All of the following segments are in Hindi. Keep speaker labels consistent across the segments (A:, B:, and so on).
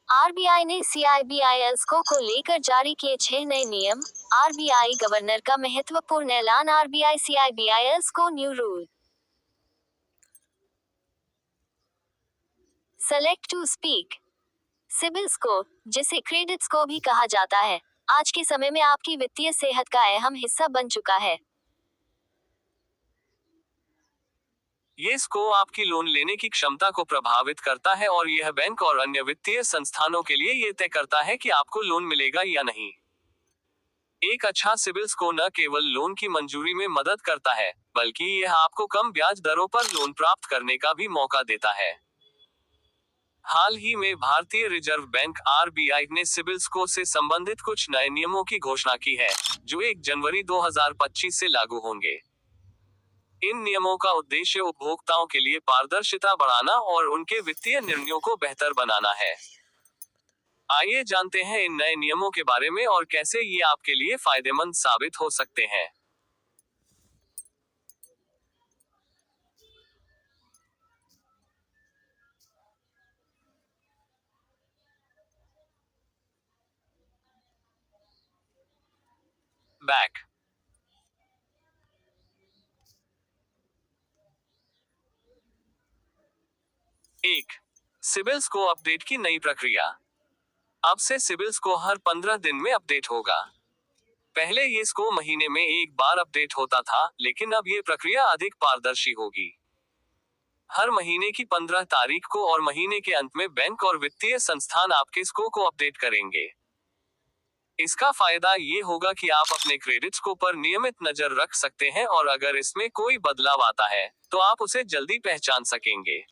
A: आरबीआई ने सीआईबीआईएल स्कोर को लेकर जारी किए 6 नए नियम। आरबीआई गवर्नर का महत्वपूर्ण ऐलान। RBI CIBIL score new rule. Select to speak. CIBIL score, जिसे क्रेडिट स्कोर भी कहा जाता है, आज के समय में आपकी वित्तीय सेहत का अहम हिस्सा बन चुका है।
B: ये स्कोर आपकी लोन लेने की क्षमता को प्रभावित करता है और यह बैंक और अन्य वित्तीय संस्थानों के लिए ये तय करता है कि आपको लोन मिलेगा या नहीं। एक अच्छा सिबिल स्कोर न केवल लोन की मंजूरी में मदद करता है, बल्कि यह आपको कम ब्याज दरों पर लोन प्राप्त करने का भी मौका देता है। हाल ही में भारतीय रिजर्व बैंक आरबीआई ने सिबिल स्कोर से संबंधित कुछ नए नियमों की घोषणा की है, जो 1 जनवरी 2025 से लागू होंगे। इन नियमों का उद्देश्य उपभोक्ताओं के लिए पारदर्शिता बढ़ाना और उनके वित्तीय निर्णयों को बेहतर बनाना है। आइए जानते हैं इन नए नियमों के बारे में और कैसे ये आपके लिए फायदेमंद साबित हो सकते हैं। बैक 1. सिबिल स्कोर अपडेट की नई प्रक्रिया। अब से सिबिल स्कोर हर 15 दिन में अपडेट होगा। पहले ये स्कोर महीने में एक बार अपडेट होता था, लेकिन अब ये प्रक्रिया अधिक पारदर्शी होगी। हर महीने की 15 तारीख को और महीने के अंत में बैंक और वित्तीय संस्थान आपके स्कोर को अपडेट करेंगे। इसका फायदा ये होगा कि आप अपने क्रेडिट स्कोर पर नियमित नजर रख सकते हैं और अगर इसमें कोई बदलाव आता है, तो आप उसे जल्दी पहचान सकेंगे।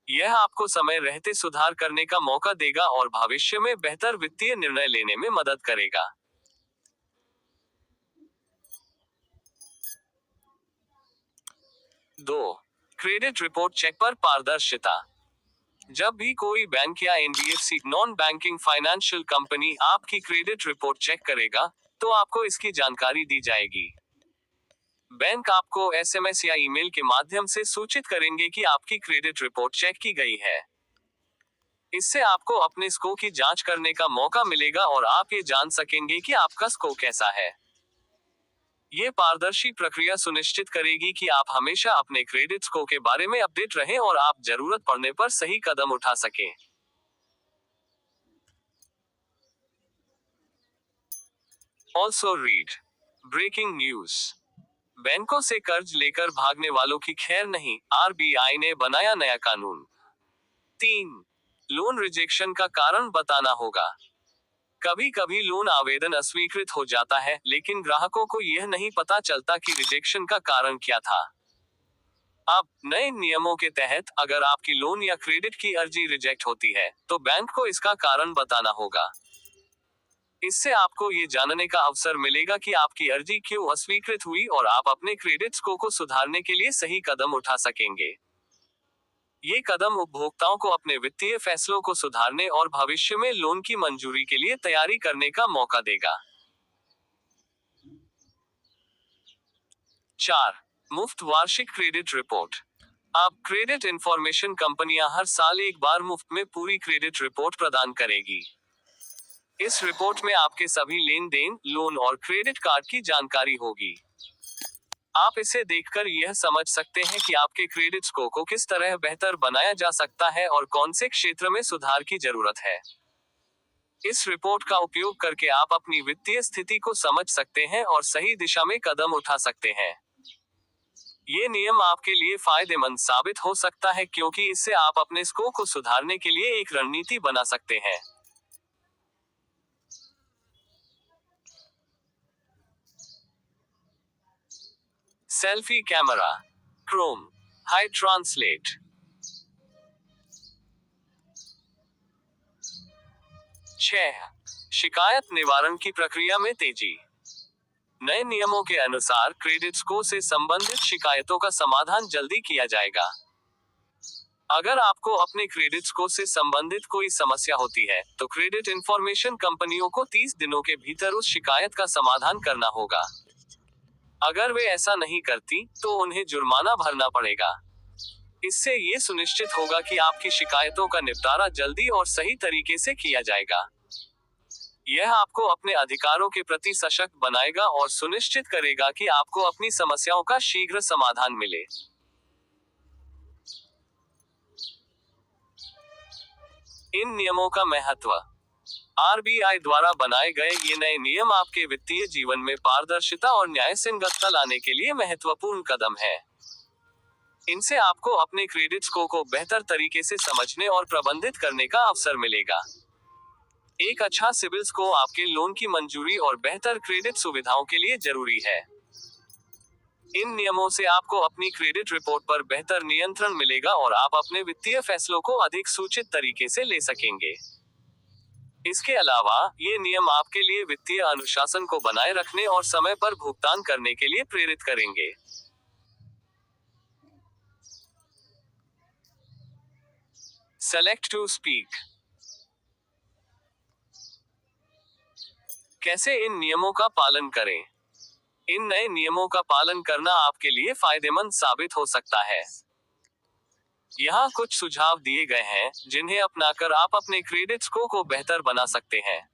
B: यह आपको समय रहते सुधार करने का मौका देगा और भविष्य में बेहतर वित्तीय निर्णय लेने में मदद करेगा। 2. क्रेडिट रिपोर्ट चेक पर पारदर्शिता। जब भी कोई बैंक या NBFC non banking financial company आपकी क्रेडिट रिपोर्ट चेक करेगा, तो आपको इसकी जानकारी दी जाएगी। बैंक आपको एसएमएस या ईमेल के माध्यम से सूचित करेंगे कि आपकी क्रेडिट रिपोर्ट चेक की गई है। इससे आपको अपने स्कोर की जांच करने का मौका मिलेगा और आप ये जान सकेंगे कि आपका स्कोर कैसा है। ये पारदर्शी प्रक्रिया सुनिश्चित करेगी कि आप हमेशा अपने क्रेडिट स्कोर के बारे में अपडेट रहें और आप जरूरत पड़ने पर सही कदम उठा सकें। Also read breaking news. बैंकों से कर्ज लेकर भागने वालों की खैर नहीं, आरबीआई ने बनाया नया कानून। 3. लोन रिजेक्शन का कारण बताना होगा। कभी कभी लोन आवेदन अस्वीकृत हो जाता है, लेकिन ग्राहकों को यह नहीं पता चलता कि रिजेक्शन का कारण क्या था। अब नए नियमों के तहत अगर आपकी लोन या क्रेडिट की अर्जी रिजेक्ट होती है, तो बैंक को इसका कारण बताना होगा। इससे आपको ये जानने का अवसर मिलेगा कि आपकी अर्जी क्यों अस्वीकृत हुई और आप अपने क्रेडिट स्कोर को सुधारने के लिए सही कदम उठा सकेंगे। ये कदम उपभोक्ताओं को अपने वित्तीय फैसलों को सुधारने और भविष्य में लोन की मंजूरी के लिए तैयारी करने का मौका देगा। 4. मुफ्त वार्षिक क्रेडिट रिपोर्ट। अब क्रेडिट इंफॉर्मेशन कंपनियां हर साल एक बार मुफ्त में पूरी क्रेडिट रिपोर्ट प्रदान करेगी। इस रिपोर्ट में आपके सभी लेन देन, लोन और क्रेडिट कार्ड की जानकारी होगी। आप इसे देखकर यह समझ सकते हैं कि आपके क्रेडिट स्कोर को किस तरह बेहतर बनाया जा सकता है और कौन से क्षेत्र में सुधार की जरूरत है। इस रिपोर्ट का उपयोग करके आप अपनी वित्तीय स्थिति को समझ सकते हैं और सही दिशा में कदम उठा सकते हैं। ये नियम आपके लिए फायदेमंद साबित हो सकता है क्योंकि इससे आप अपने स्कोर को सुधारने के लिए एक रणनीति बना सकते हैं। Selfie camera Chrome high translate. 6. शिकायत निवारण की प्रक्रिया में तेजी। नए नियमों के अनुसार क्रेडिट स्कोर से संबंधित शिकायतों का समाधान जल्दी किया जाएगा। अगर आपको अपने क्रेडिट स्कोर से संबंधित कोई समस्या होती है, तो क्रेडिट इंफॉर्मेशन कंपनियों को 30 दिनों के भीतर उस शिकायत का समाधान करना होगा। अगर वे ऐसा नहीं करती, तो उन्हें जुर्माना भरना पड़ेगा। इससे ये सुनिश्चित होगा कि आपकी शिकायतों का निपटारा जल्दी और सही तरीके से किया जाएगा। यह आपको अपने अधिकारों के प्रति सशक्त बनाएगा और सुनिश्चित करेगा कि आपको अपनी समस्याओं का शीघ्र समाधान मिले। इन नियमों का महत्व। आरबीआई द्वारा बनाए गए ये नए नियम आपके वित्तीय जीवन में पारदर्शिता और न्याय संगतता लाने के लिए महत्वपूर्ण कदम है। इनसे आपको अपने क्रेडिट स्कोर को बेहतर तरीके से समझने और प्रबंधित करने का अवसर मिलेगा। एक अच्छा सिबिल स्कोर आपके लोन की मंजूरी और बेहतर क्रेडिट सुविधाओं के लिए जरूरी है। इन नियमों से आपको अपनी क्रेडिट रिपोर्ट पर बेहतर नियंत्रण मिलेगा और आप अपने वित्तीय फैसलों को अधिक सूचित तरीके से ले सकेंगे। इसके अलावा, ये नियम आपके लिए वित्तीय अनुशासन को बनाए रखने और समय पर भुगतान करने के लिए प्रेरित करेंगे। Select to speak. कैसे इन नियमों का पालन करें? इन नए नियमों का पालन करना आपके लिए फायदेमंद साबित हो सकता है। यहाँ कुछ सुझाव दिए गए हैं जिन्हें अपनाकर आप अपने क्रेडिट स्कोर को बेहतर बना सकते हैं।